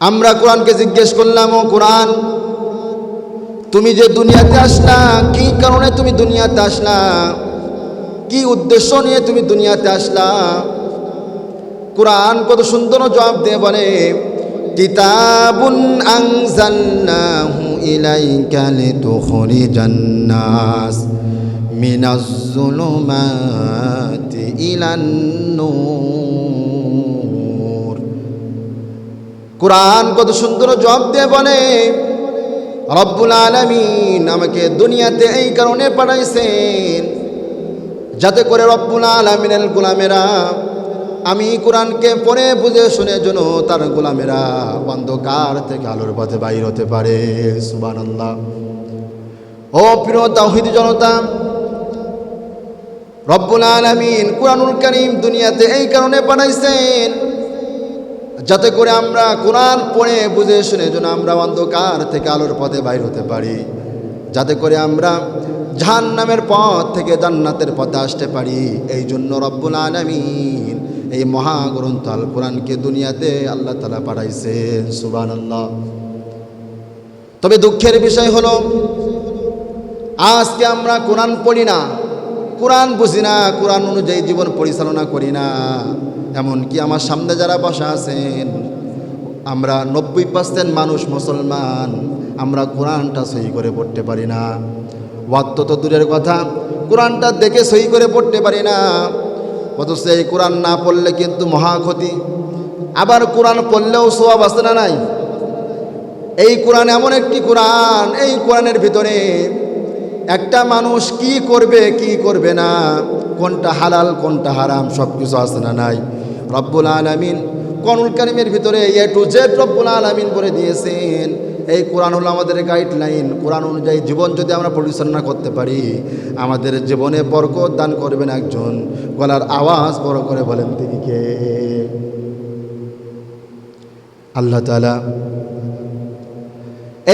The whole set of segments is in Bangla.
আমরা কোরআনকে জিজ্ঞেস করলাম, ও কোরআন, তুমি যে দুনিয়াতে আসলা, কি কারণে তুমি দুনিয়াতে আসলা, কি উদ্দেশ্য নিয়ে তুমি দুনিয়াতে আসলা? কোরআন কত সুন্দর জবাব দিয়ে বলে, কিতাবুন আনজালনাহু ইলাইকা লিতুখরিজান নাস মিনাজ যুলুমাতি ইলান নূর। কোরআন কত সুন্দর জবাব দিয়ে বলে, রব্বুল আলামিন আমাকে দুনিয়াতে এই কারণে পাঠাইছেন যাতে করে রব্বুল আলামিনের গোলামেরা আমি কোরআনকে পড়ে বুঝে শুনে যেন তার গোলামেরা অন্ধকার থেকে আলোর পথে বাইর হতে পারে। সুবহানাল্লাহ। ও প্রিয় তাওহীদি জনতা, রব্বুল আলামিন কুরআনুল কারীম দুনিয়াতে এই কারণে পাঠাইছেন যাতে করে আমরা কোরআন পড়ে বুঝে শুনে যেন আমরা অন্ধকার থেকে আলোর পথে বাইর হতে পারি, যাতে করে আমরা জাহান্নামের পথ থেকে জান্নাতের পথে আসতে পারি। এই জন্য রব্বুল আলামিন এই মহাগ্রন্থ আল কোরআনকে দুনিয়াতে আল্লাহ তাআলা পাঠাইছেন। সুবহানাল্লাহ। তবে দুঃখের বিষয় হলো, আজকে আমরা কোরআন পড়ি না, কোরআন বুঝি না, কোরআন অনুযায়ী জীবন পরিচালনা করি না। এমনকি আমার সামনে যারা বসা আছেন, আমরা 90% মানুষ মুসলমান, আমরা কোরআনটা সহি করে পড়তে পারি না। ওয়াক্ত তো দূরের কথা, কোরআনটা দেখে সহি করে পড়তে পারি না। অথচ এই কোরআন না পড়লে কিন্তু মহা ক্ষতি। আবার কোরআন পড়লেও সওয়াব আছে না নাই? এই কোরআন এমন একটি কোরআন, এই কোরআনের ভিতরে একটা মানুষ কি করবে কি করবে না, কোনটা হালাল কোনটা হারাম সব কিছু আছে না নাই? রব্বুল আলামিন কোরআনুল কারীমের ভিতরে এ টু জেড রব্বুল আলামিন বলে দিয়েছেন। এই কোরআন হলো আমাদের গাইডলাইন। কোরআন অনুযায়ী জীবন যদি আমরা পরিচালনা করতে পারি, আমাদের জীবনে বরকত দান করবেন একজন। গলার আওয়াজ বড় করে বলেন, তিনি কে? আল্লাহ তাআলা।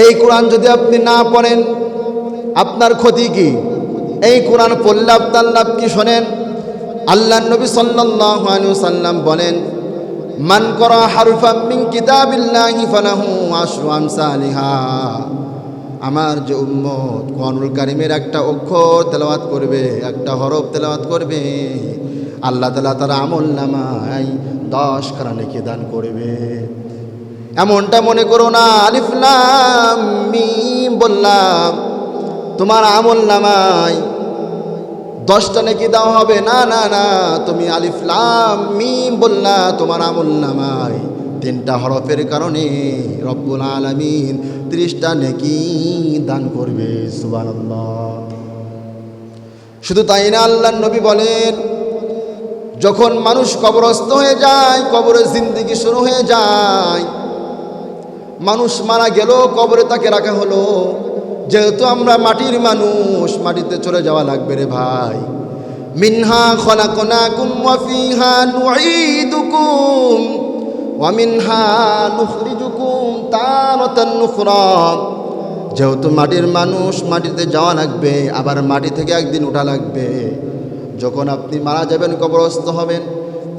এই কোরআন যদি আপনি না পড়েন, আপনার ক্ষতি কি? এই কোরআন পড়লে আপনার লাভ কি? শোনেন, আল্লাহর নবী সাল্লাল্লাহু আলাইহি ওয়াসাল্লাম বলেন, মান করা হারফাম মিন কিতাবিল্লাহি ফালাহু আশরু আমসালিহা। আমার যে উম্মত কোরআনুল কারীমের একটা অক্ষর তেলাওয়াত করবে, একটা হরফ তেলাওয়াত করবে, আল্লাহ তাআলা তার আমলনামায় 10 খানা নেকি দান করবে। এমনটা মনে করো না আলিফ লাম মিম বললাম তোমার আমলনামায় 10টা নেকি দেওয়া হবে, না না না। তুমি আলিফ লাম মিম বললা, তোমার আমলনামায় 3টা হরফের কারণে রব্বুল আলামিন 30টা নেকি দান করবে। সুবহানাল্লাহ। শুধু তাই না, আল্লাহর নবী বলেন, যখন মানুষ কবরস্থ হয়ে যায়, কবরে জিন্দেগি শুরু হয়ে যায়, মানুষ মারা গেল, কবরে তাকে রাখা হলো। যেহেতু আমরা মাটির মানুষ, মাটিতে চলে যাওয়া লাগবে রে ভাই। মিনহা খলাকনাকুম ওয়া ফিহা নুঈদুকুম ওয়া মিনহা নুখরিজুকুম তারাতান নুখরা। যেহেতু মাটির মানুষ, মাটিতে যাওয়া লাগবে, আবার মাটি থেকে একদিন ওঠা লাগবে। যখন আপনি মারা যাবেন, কবরস্থ হবেন,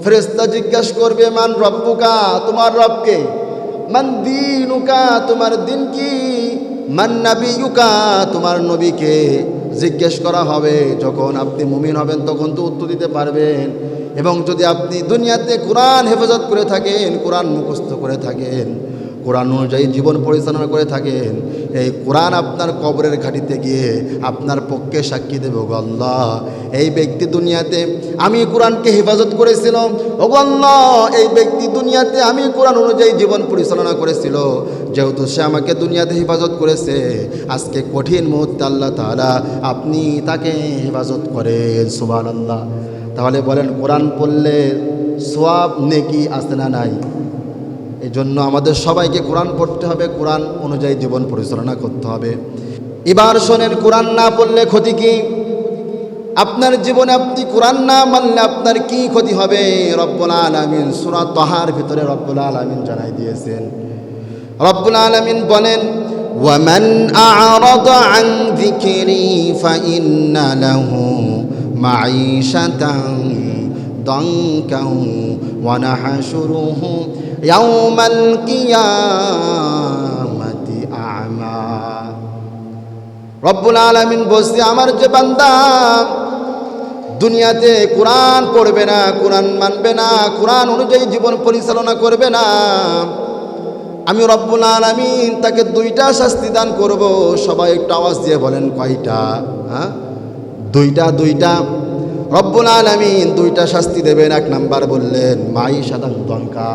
ফেরেশতা জিজ্ঞাসা করবে, মান রব্বুকা, তোমার রবকে? মান দীনুকা, তোমার দিন কি? মান নাবিয়ুকা, তোমার নবীকে জিজ্ঞেস করা হবে। যখন আপনি মুমিন হবেন তখন তো উত্তর দিতে পারবেন। এবং যদি আপনি দুনিয়াতে কোরআন হেফাজত করে থাকেন, কোরআন মুখস্থ করে থাকেন, কোরআন অনুযায়ী জীবন পরিচালনা করে থাকেন, এই কোরআন আপনার কবরের ঘাটিতে গিয়ে আপনার পক্ষে সাক্ষী দেবে, ওগো আল্লাহ, এই ব্যক্তি দুনিয়াতে আমি কোরআনকে হেফাজত করেছিল, ওগো আল্লাহ, এই ব্যক্তি দুনিয়াতে আমি কোরআন অনুযায়ী জীবন পরিচালনা করেছিল, যেহেতু সে আমাকে দুনিয়াতে হেফাজত করেছে, আজকে কঠিন মুহূর্তে আল্লাহ তাআলা আপনি তাকে হেফাজত করেন। সুবহানাল্লাহ। তাহলে বলেন, কোরআন পড়লে সওয়াব নেকি আছে না নাই? এই জন্য আমাদের সবাইকে কোরআন পড়তে হবে, কোরআন অনুযায়ী জীবন পরিচালনা করতে হবে। এবার শোনেন, কোরআন না পড়লে ক্ষতি কি? আপনার জীবনে আপনি কোরআন না মানলে আপনার কি ক্ষতি হবে? রব্বুল আলামিন সূরা তাহার ভিতরে রব্বুল আলামিন জানাই দিয়েছেন। রব্বুল আলামিন বলেন, ওয়ামান আ'রাদা আন যিকরি ফাইন্না লাহু মাঈশাতান দানকা ওয়া নাহশুরুহু ইয়াউমাল কিয়ামাতি আ'মা। রব্বুল আলামিন বলছে, আমার যে বান্দা দুনিয়াতে কোরআন পড়বে না, কোরআন মানবে না, কোরআন অনুযায়ী জীবন পরিচালনা করবে না, আমি রব্বুল আলামিন তাকে দুইটা শাস্তি দান করব। সবাই একটু আওয়াজ দিয়ে বলেন কয়টা? হ্যাঁ, দুইটা। রব্বুল আলামিন দুইটা শাস্তি দেবেন। এক নাম্বার বললেন মাইশাতান দঙ্কা,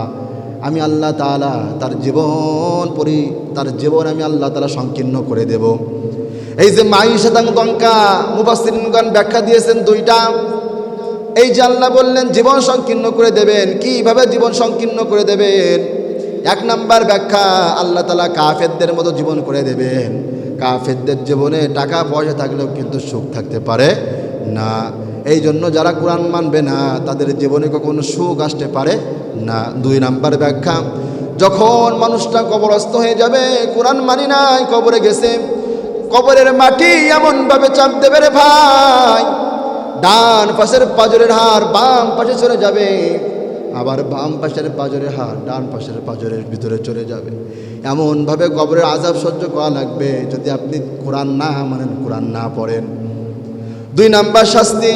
আমি আল্লাহ তাআলা তার জীবন আমি আল্লাহ তাআলা সংকীর্ণ করে দেব। এই যে মাইশাতান দঙ্কা, মুফাসসিরিনগণ ব্যাখ্যা দিয়েছেন দুইটা। এই যে আল্লাহ বললেন জীবন সংকীর্ণ করে দেবেন, কিভাবে জীবন সংকীর্ণ করে দেবেন? এক নাম্বার ব্যাখ্যা, আল্লাহ তাআলা কাফেরদের মতো জীবন করে দেবেন। কাফেরদের জীবনে টাকা পয়সা থাকলেও কিন্তু সুখ থাকতে পারে না। এই জন্য যারা কোরআন মানবে না তাদের জীবনে কখনো সুখ আসতে পারে না। দুই নাম্বার ব্যাখ্যা, যখন মানুষটা কবরস্থ হয়ে যাবে, কোরআন মানি নাই, কবরে গেছে, কবরের মাটি এমনভাবে চাপ দেবে রে ভাই, ডান পাশের পাঁজরের হাড় বাম পাশে চলে যাবে, আবার বাম পাশের পাঁজরের হাড় ডান পাশের পাঁজরের ভিতরে চলে যাবে। এমনভাবে কবরের আযাব সহ্য করা লাগবে যদি আপনি কোরআন না মানেন, কোরআন না পড়েন। দুই নাম্বার শাস্তি,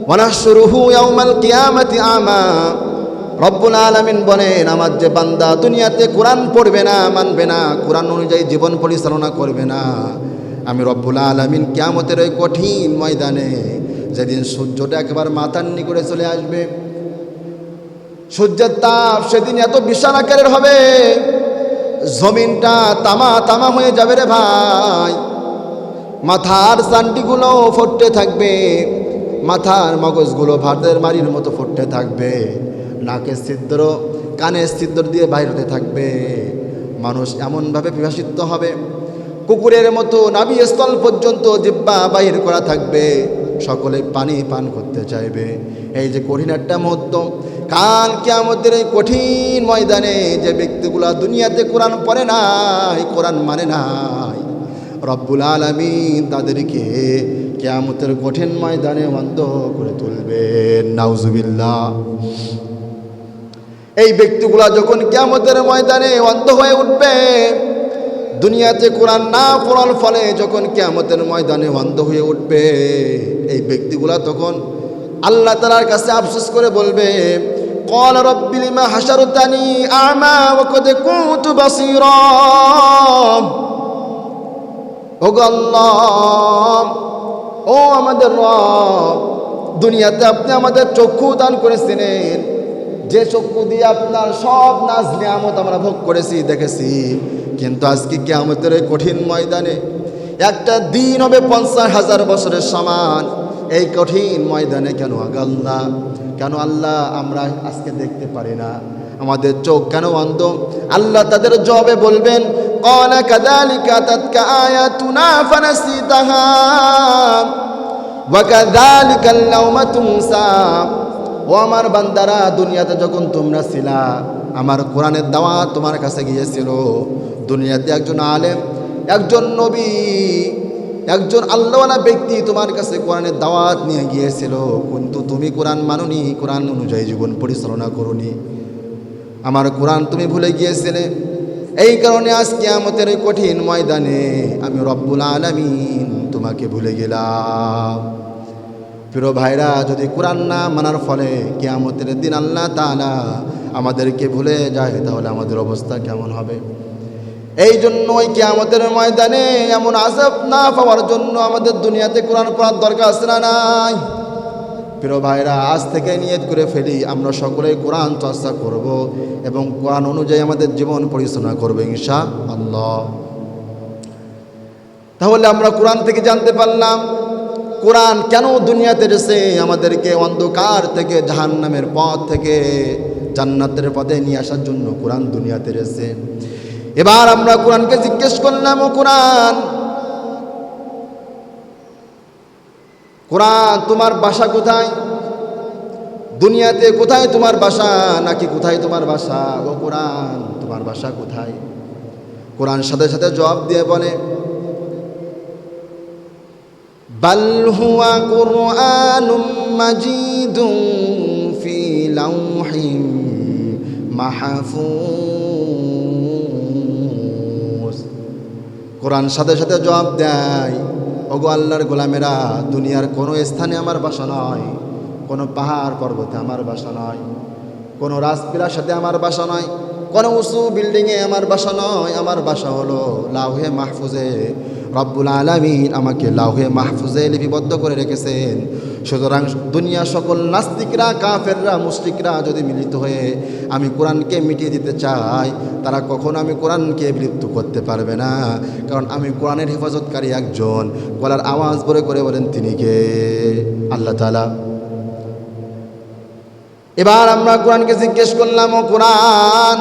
ওয়ানাহশুরুহু ইয়াউমাল কিয়ামাতি আ'মা। রব্বুল আলামিন বলেন, আমার যে বান্দা দুনিয়াতে কোরআন পড়বে না, মানবে না, কোরআন অনুযায়ী জীবন পরিচালনা করবে না, আমি রব্বুল আলামিন কিয়ামতের ওই কঠিন ময়দানে, যেদিন সূর্যটা একেবারে মাথার নিকটে চলে আসবে, সূর্যের তাপ সেদিন এত বিশাল আকারের হবে, জমিনটা তামা হয়ে যাবে রে ভাই। মাথার চান্ডিগুলো ফুটতে থাকবে, মাথার মগজগুলো ভাতের মারির মতো ফুটতে থাকবে, নাকের ছিদ্র কানের ছিদ্র দিয়ে বাইর হতে থাকবে। মানুষ এমনভাবে পিপাসিত হবে, কুকুরের মতো নাভিস্থল পর্যন্ত জিহ্বা বাহির করা থাকবে, সকলে পানি পান করতে চাইবে। এই যে কঠিন একটা মুহূর্ত, কাল কিয়ামতের এই কঠিন ময়দানে যে ব্যক্তিগুলা দুনিয়াতে কোরআন পড়ে নাই, কোরআন মানে নাই, রব্বুল আলামিন তাদেরকে কিয়ামতের কঠিন ময়দানে অন্ধ করে তুলবেন। নাউজুবিল্লাহ। এই ব্যক্তিগুলা যখন কিয়ামতের ময়দানে অন্ধ হয়ে উঠবে, দুনিয়াতে কোরআন না পড়ার ফলে যখন কিয়ামতের ময়দানে অন্ধ হয়ে উঠবে, এই ব্যক্তিগুলা তখন আল্লাহ তাআলার কাছে আফসোস করে বলবে, قال رب لما حشرتني أعمى وقد كنت بصيرا। ওগো আল্লাহ, ও আমাদের রব, দুনিয়াতে আপনি আমাদের চক্ষু দান করেছিলেন, যে চক্ষু দিয়ে আপনার সব নাজ নিয়ামত আমরা ভোগ করেছি, দেখেছি, কিন্তু আজকে কিয়ামতের এই কঠিন ময়দানে একটা দিন হবে 50,000 বছরের সমান। এই কঠিন ময়দানে কেন আল্লাহ, কেন আল্লাহ আমরা আজকে দেখতে পারি না, আমাদের চোখ কেন অন্ধ? আল্লাহ তাদের জবাবে বলবেন, ক্বালা কাযালিকা আতাতকা আয়াতুনা ফানাসিতাহা ওয়া কাযালিকাল ইয়াওমা তুনসা। ও আমার বান্দারা, দুনিয়াতে যখন তোমরা ছিলা, আমার কোরআনের দাওয়াত তোমার কাছে গিয়েছিল, দুনিয়াতে একজন আলেম, একজন নবী, একজন আল্লাহওয়ালা ব্যক্তি তোমার কাছে কোরআনের দাওয়াত নিয়ে গিয়েছিল, কিন্তু তুমি কোরআন মানোনি, কোরআন অনুযায়ী জীবন পরিচালনা করোনি, আমার কোরআন তুমি ভুলে গিয়েছিলে। এই কারণে আজ কিয়ামতের এই কঠিন ময়দানে আমি রব্বুল আলামিন তোমাকে ভুলে গেলাম। প্রিয় ভাইরা, যদি কোরআন না মানার ফলে কিয়ামতের দিন আল্লাহ তাআলা আমাদেরকে ভুলে যায়, তাহলে আমাদের অবস্থা কেমন হবে? এই জন্য ওই কিয়ামতের ময়দানে এমন আযাব না পাওয়ার জন্য আমাদের দুনিয়াতে কোরআন পড়ার দরকার আছে না নাই? প্রিয় ভাইরা, আজ থেকে নিয়ত করে ফেলি, আমরা সকলেই কোরআন চর্চা করব এবং কোরআন অনুযায়ী আমাদের জীবন পরিচালনা করব ইনশাআল্লাহ। তাহলে আমরা কোরআন থেকে জানতে পারলাম কোরআন কেন দুনিয়াতে এসেছে, আমাদেরকে অন্ধকার থেকে জাহান্নামের পথ থেকে জান্নাতের পথে নিয়ে আসার জন্য কোরআন দুনিয়াতে এসেছে। এবার আমরা কোরআনকে জিজ্ঞেস করলাম, ও কোরআন, কোরআন তোমার বাসা কোথায়? দুনিয়াতে কোথায় তোমার বাসা, নাকি কোথায় তোমার বাসা? ও কোরআন, তোমার বাসা কোথায়? কোরআন সাথে সাথে জবাব দিয়ে বলে, বাল হুয়া কুরআনুম মাজিদুন ফি লাউহিম মাহফুজ। কোরআন সাথে সাথে জবাব দেয়, ওগো আল্লাহর গোলামেরা, দুনিয়ার কোনো স্থানে আমার বাসা নয়, কোনো পাহাড় পর্বতে আমার বাসা নয়, কোনো রাজপিলার সাথে আমার বাসা নয়, কোনো উঁচু বিল্ডিংয়ে আমার বাসা নয়। আমার বাসা হলো লাউহে মাহফুজে। রব্বুল আলামিন আমাকে লাউহে মাহফুজে লিপিবদ্ধ করে রেখেছেন। সুতরাং দুনিয়া সকল নাস্তিকরা, কাফেররা, মুশরিকরা যদি মিলিত হয়ে আমি কোরআনকে মিটিয়ে দিতে চাই, তারা কখনো আমি কোরআনকে বিলুপ্ত করতে পারবে না। কারণ আমি কোরআনের হেফাজতকারী একজন। গলার আওয়াজ ভরে করে বলেন তিনি কে? আল্লাহ তাআলা। এবার আমরা কোরআনকে জিজ্ঞেস করলাম, ও কোরআন,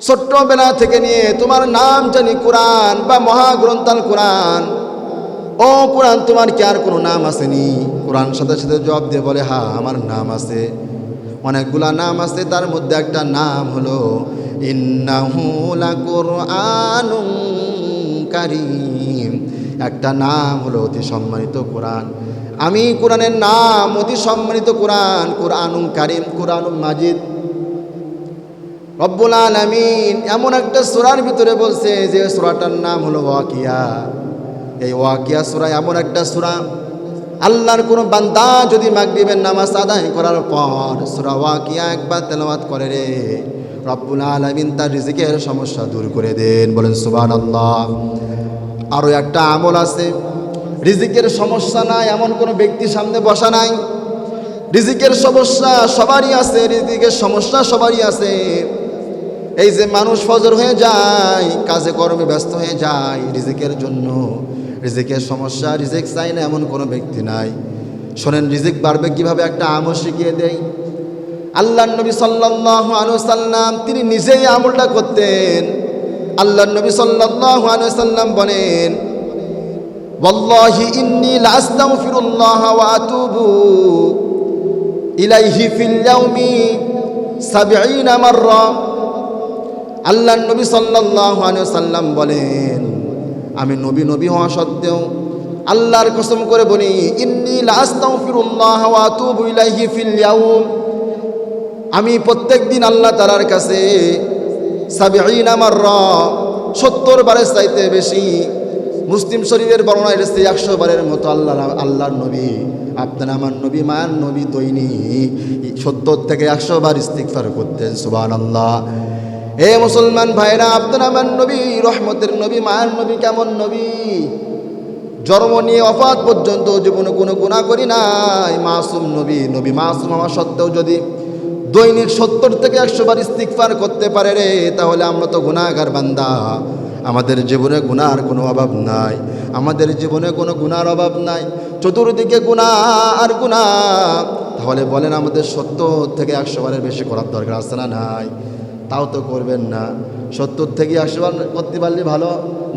ছোট্টবেলা থেকে নিয়ে তোমার নাম জানি কোরআন বা মহাগ্রন্থ আল কোরআন, ও কোরআন তোমার কি আর কোনো নাম আসেনি? কোরআন সাথে সাথে জবাব দিয়ে বলে, হ্যাঁ আমার নাম আছে, অনেকগুলা নাম আছে। তার মধ্যে একটা নাম হলো ইন্নাহু লাকুরআনুন কারীম। একটা নাম হলো অতি সম্মানিত কোরআন। আমি কোরআনের নাম অতি সম্মানিত কোরআন, কোরআনুন কারীম, কোরআনুন মাজিদ। রব্বুল আলামিন এমন একটা সূরার ভিতরে বলছে যে সূরাটার নাম হলো ওয়াকিয়া। এই ওয়াকিয়া সূরা এমন একটা সূরা, আল্লাহর কোনো বান্দা যদি মাগরিবের নামাজ আদায় করার পর সূরা ওয়াকিয়া একবার তেলাওয়াত করে রে, রব্বুল আলামিন তার রিজিকের সমস্যা দূর করে দেন। বলেন সুবহানাল্লাহ। আরও একটা আমল আছে, রিজিকের সমস্যা নাই এমন কোনো ব্যক্তি সামনে বসা নাই। রিজিকের সমস্যা সবারই আছে, রিজিকের সমস্যা সবারই আছে। এই যে মানুষ ফজর হয়ে যায়, কাজে কর্মে ব্যস্ত হয়ে যায় রিজিকের জন্য, রিজিকের সমস্যা, রিজিক চাই না এমন কোনো ব্যক্তি নাই। শোনেন, রিজিক বাড়বে কিভাবে একটা আমল শিখিয়ে দেয়। আল্লাহর নবী সাল্লাল্লাহু আলাইহি ওয়াসাল্লাম তিনি নিজেই আমলটা করতেন। আল্লাহর নবী সাল্লাল্লাহু আলাইহি ওয়াসাল্লাম বলেন, ওয়াল্লাহি ইন্নী লা আস্তাগফিরুল্লাহ ওয়া আতুবু ইলাইহি ফিল ইয়াউমি ৭০ মাররা। আল্লাহর নবী সাল্লাল্লাহু আলাইহি ওয়াসাল্লাম বলেন, আমি নবী হওয়া সত্ত্বেও আল্লাহর কসম করে বলি, ইন্নী লা আস্তাগফিরুল্লাহ ওয়া আতুবু ইলাইহি ফিল ইয়াউম, আমি প্রত্যেক দিন আল্লাহ তাআলার কাছে ৭০ মাররা ৭০ বারের চাইতে বেশি, মুসলিম শরীফের বর্ণনা এসেছে ১০০ বারের মতো আল্লাহর নবী, আপনার আমার নবী, মায়ের নবী দৈনিক ৭০ থেকে ১০০ বার ইস্তিগফার করতেন। সুবহানাল্লাহ। হে মুসলমান ভাইরা, আপনার আমার নবী রহমতের নবী, মায়ের নবী কেমন নবী? জন্ম নিয়ে ওফাত পর্যন্ত জীবনে কোনো গুনাহ করি নাই, মাসুম নবী। নবী মাসুম হওয়া সত্ত্বেও যদি দৈনিক ৭০ থেকে ১০০ বার ইস্তিগফার করতে পারে রে, তাহলে আমরা তো গুনাহগার বান্দা। আমাদের জীবনে গুনার কোনো অভাব নাই, আমাদের জীবনে কোনো গুনার অভাব নাই, চতুর্দিকে গুনাহ আর গুনাহ। তাহলে বলেন, আমাদের ৭০ থেকে ১০০ বারের বেশি করার দরকার আছে না নাই? তাও তো করবেন না। ৭০ থেকে ১০০ বার করতে পারলে ভালো,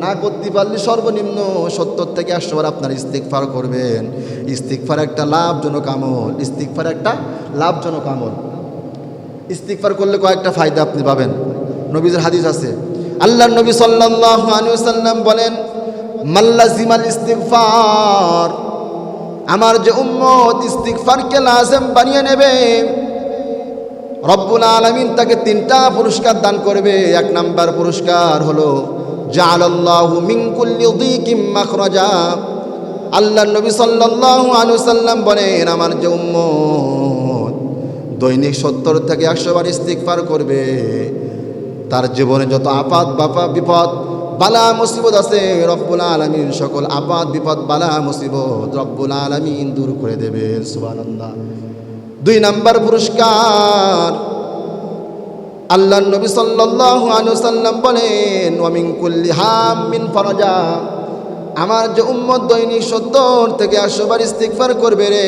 না করতে পারলে সর্বনিম্ন ৭০ থেকে ১০০ বার আপনার ইস্তিগফার করবেন। ইস্তিগফার একটা লাভজনক আমল, ইস্তিগফার একটা লাভজনক আমল। ইস্তিগফার করলে কয়েকটা ফায়দা আপনি পাবেন। নবীর হাদিস আছে, আল্লাহর নবী সাল্লাল্লাহু আলাইহি ওয়াসাল্লাম বলেন, মাল্লাজিমাল ইস্তিগফার, আমার যে উম্মত ইস্তিগফারকে লাজিম বানিয়ে নেবে, রব্বুল আলামিন তাকে 3টা পুরস্কার দান করবে। 1 নাম্বার পুরস্কার হলো জাআলাল্লাহু মিন কুল্লি যিকিম মাখরাজা। আল্লাহর নবী সাল্লাল্লাহু আলাইহি ওয়াসাল্লাম বলেন, আমার যে উম্মত দৈনিক ৭০ থেকে ১০০ বার ইস্তিগফার করবে, তার জীবনে যত আপাত বিপদ বালা মুসিবত আছে, রব্বুল আলামিন সকল আপাত বিপদ বালা মুসিবত রব্বুল আলামিন দূর করে দেবেন। সুবহানাল্লাহ। 2 নাম্বার পুরস্কার, আল্লাহর নবী সাল্লাল্লাহু আলাইহি ওয়াসাল্লাম বলেন, ওয়া মিন কুল্লি হাম্মিন ফারাজা, আমার যে উম্মত দৈনিক ৭০ থেকে ১০০ বার ইস্তিগফার করবে রে,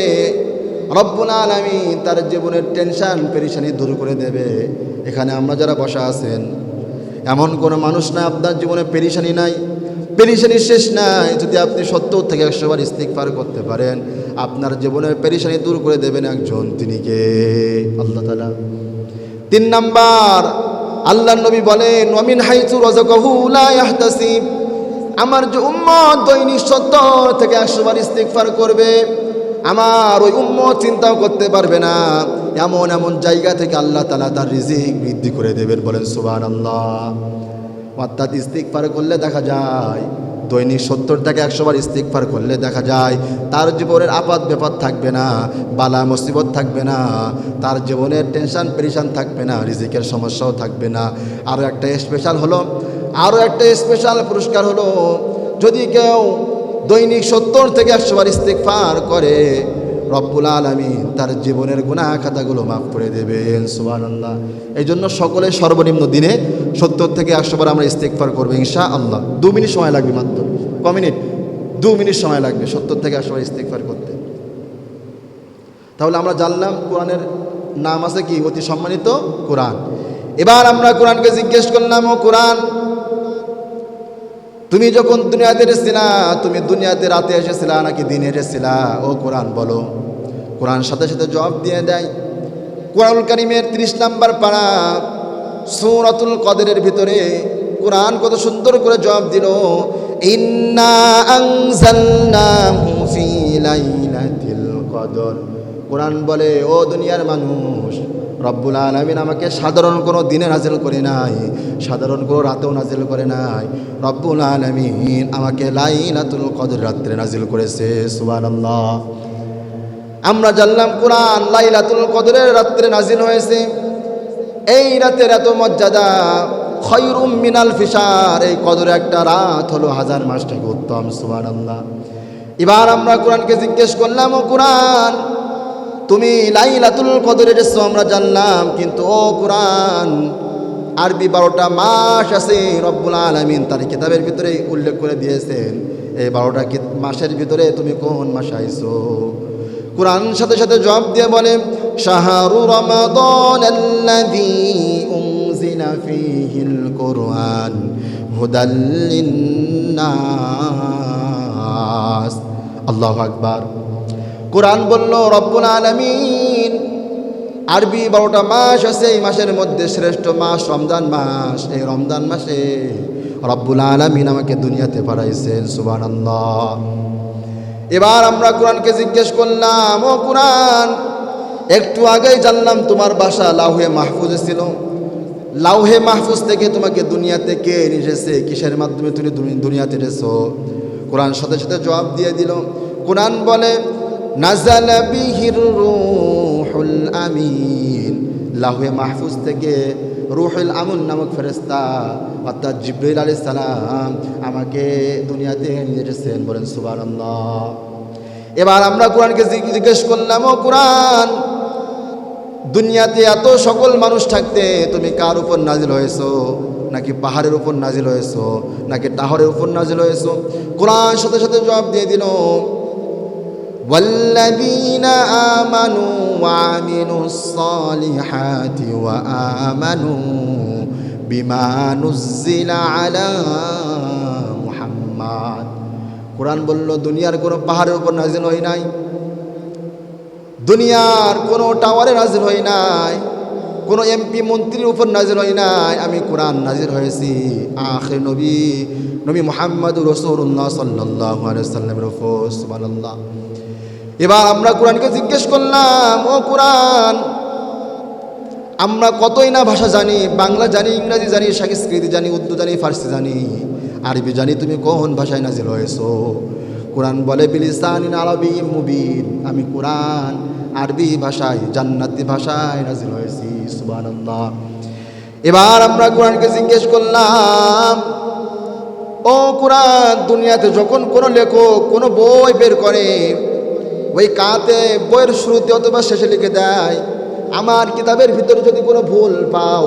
রব্বুল আলামিন তার জীবনের টেনশন পেরেশানি দূর করে দেবে। এখানে আমরা যারা বসা আছেন, এমন কোনো মানুষ নাই আপনার জীবনে পেরেশানি নাই, পেরেশানি শেষ নাই। যদি আপনি ৭০ থেকে ১০০ বার ইস্তিগফার করতে পারেন, আপনার জীবনের পেরেশানি দূর করে দেবেন একজন, তিনি কে? আল্লাহ তাআলা। 3 নাম্বার, আল্লাহর নবী বলেন, ওয়া মিন হাইসু রাযাকাহু লা ইয়াহতাসিব, আমার যে উম্মত দৈনিক ৭০ থেকে ১০০ বার ইস্তিগফার করবে, আমার ওই উম্মত চিন্তাও করতে পারবে না এমন এমন জায়গা থেকে আল্লাহ তাআলা তার রিজিক বৃদ্ধি করে দেবেন। বলেন সুবহানাল্লাহ। অর্থাৎ ইস্তিগফার করলে দেখা যায় দৈনিক 70 থেকে 100 বার ইস্তিগফার করলে দেখা যায় তার জীবনের আপাত ব্যাপার থাকবে না, বালা মুসিবত থাকবে না, তার জীবনের টেনশন পেরেশান থাকবে না, রিজিকের সমস্যাও থাকবে না। আরও একটা স্পেশাল পুরস্কার হলো, যদি কেউ দৈনিক 70 থেকে 100 বার ইস্তিগফার করে, রব্বুল আলামিন তার জীবনের গুনাহ খাতাগুলো মাফ করে দেবেন। সুবহানাল্লাহ। এই জন্য সকলে সর্বনিম্ন দিনে 70 থেকে 100 বার আমরা ইস্তিগফার করবো ইনশাআল্লাহ। 2 মিনিট সময় লাগবে, মাত্র ক মিনিট, 2 মিনিট সময় লাগবে 70 থেকে 100 বার ইস্তিগফার করতে। তাহলে আমরা জানলাম কোরআনের নাম আছে কি, অতি সম্মানিত কোরআন। এবার আমরা কোরআনকে জিজ্ঞেস করলাম, ও কোরআন, তুমি যখন দুনিয়াতে এসেছিলা, তুমি দুনিয়াতে রাতে এসেছিলা নাকি দিনে এসেছিলা? ও কোরআন বলো। কোরআন সাথে সাথে জবাব দিয়ে দেয়। কোরআনুল কারীমের 30 নম্বর পারা সূরাতুল কদরের ভিতরে কোরআন কত সুন্দর করে জবাব দিল, ইন্না আনজালনাহু ফি লাইলাতিল কদর। কোরআন বলে, ও দুনিয়ার মানুষ, রব্বুল আলামিন আমাকে সাধারণ কোনো দিনে নাজিল করে নাই, সাধারণ কোনো রাতেও নাজিল করে নাই। রব্বুল আলামিন আমাকে লাইলাতুল কদর রাত্রে নাজিল করেছে। সুবহানাল্লাহ। আমরা জানলাম কোরআন লাইলাতুল কদরের রাত্রে নাজিল হয়েছে। এই রাতের এত মর্যাদা, খায়রুম মিনাল ফিশার, এই কদরে একটা রাত হলো 1000 মাস থেকে উত্তম। সুবহানাল্লাহ। এবার আমরা কোরআনকে জিজ্ঞেস করলাম, ও কোরআন, তুমি লাইলাতুল কদরে এসেছো আমরা জানলাম, কিন্তু ও কোরআন, আরবি 12টা মাস আছে রব্বুল আলামিন তার কিতাবের ভিতরে উল্লেখ করে দিয়েছেন। এই 12টা মাসের ভিতরে তুমি কোন মাসে আইছো? কোরআন সাথে সাথে জবাব দিয়ে বলে, শাহরু রমাদানাল্লাযী উনজিলা ফীহিল কুরআন হুদাল লিন্নাস। আল্লাহু আকবার। কোরআন বলল, রব্বুল আলামিন আরবি 12টা মাস আছে, এই মাসের মধ্যে শ্রেষ্ঠ মাস রমজান মাস। এই রমজান মাসে রব্বুল আলামিন আমাকে দুনিয়াতে পাঠাইছেন। সুবহানাল্লাহ। এবার আমরা কোরআনকে জিজ্ঞেস করলাম, ও কোরআন, একটু আগেই জানলাম তোমার বাসা লাউহে মাহফুজে ছিল, লাউহে মাহফুজ থেকে তোমাকে দুনিয়াতে কে এসেছে, কিসের মাধ্যমে তুমি দুনিয়াতে এসেছো? কোরআন সাথে সাথে জবাব দিয়ে দিল। কোরআন বলে, নাযালা বিহির রূহুল আমিন, লাউহে মাহফুজ থেকে রূহুল আমিন নামক ফেরেশতা অর্থাৎ জিবরাইল আলাইহিস সালাম আমাকে দুনিয়াতে নিয়ে এসেছেন। বলেন সুবহানাল্লাহ। এবার আমরা কোরআনকে জিজ্ঞেস করলাম, ও কোরআন, দুনিয়াতে এত সকল মানুষ থাকতে তুমি কার উপর নাজিল হয়েছো? নাকি পাহাড়ের উপর নাজিল হয়েছো, নাকি টাহরের উপর নাজিল হয়েছো? কোরআন সাথে সাথে জবাব দিয়ে দিল, والذين آمنوا وعملوا الصالحات وآمنوا بما نزل على محمد। কোরআন বলল, দুনিয়ার কোনো পাহাড়ের উপর নাজিল হয় নাই, দুনিয়ার কোনো টাওয়ারে নাজিল হয় নাই, কোনো এমপি মন্ত্রীর উপর নাজিল হয় নাই। আমি কোরআন নাজিল হয়েছি আখির নবী নবী মুহাম্মদুর রাসূলুল্লাহ সাল্লাল্লাহু আলাইহি ওয়াসাল্লামের উপর। সুবহানাল্লাহ। এবার আমরা কোরআনকে জিজ্ঞেস করলাম, ও কোরআন, আমরা কতই না ভাষা জানি, বাংলা জানি, ইংরেজি জানি, সংস্কৃত জানি, উর্দু জানি, ফার্সি জানি, আরবি জানি, তুমি কোন ভাষায় নাজিল হয়েছো? কোরআন বলে, বিলিসানিন আরাবিয়্যিম মুবিন, আমি কোরআন আরবি ভাষায়, জান্নাতি ভাষায় নাজিল হয়েছি। সুবহানাল্লাহ। এবার আমরা কোরআনকে জিজ্ঞেস করলাম, ও কোরআন, দুনিয়াতে যখন কোনো লেখক কোনো বই বের করে, ওই কাতে বইয়ের শুরুতে অথবা শেষে লিখে দেয়, আমার কিতাবের ভিতরে যদি কোনো ভুল পাও,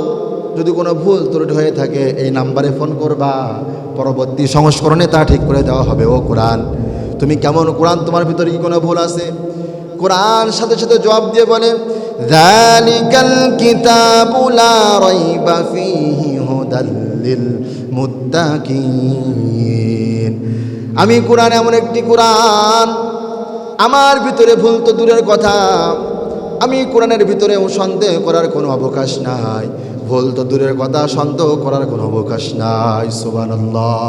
যদি কোনো ভুল ত্রুটি হয়ে থাকে, এই নাম্বারে ফোন করবা, পরবর্তী সংস্করণে তা ঠিক করে দেওয়া হবে। ও কোরআন, তুমি কেমন? কোরআন, তোমার ভিতরে কি কোনো ভুল আছে? কোরআন সাথে সাথে জবাব দিয়ে বলে, যালিকাল কিতাবু লা রাইবা ফীহি হুদাল লিল মুত্তাকিন। আমি কোরআন এমন একটি কোরআন, আমার ভিতরে ভুল তো দূরের কথা, আমি কোরআনের ভিতরে সন্দেহ করার কোনো অবকাশ নাই, ভুল তো দূরের কথা, সন্দেহ করার কোনো অবকাশ নাই। সুবহানাল্লাহ।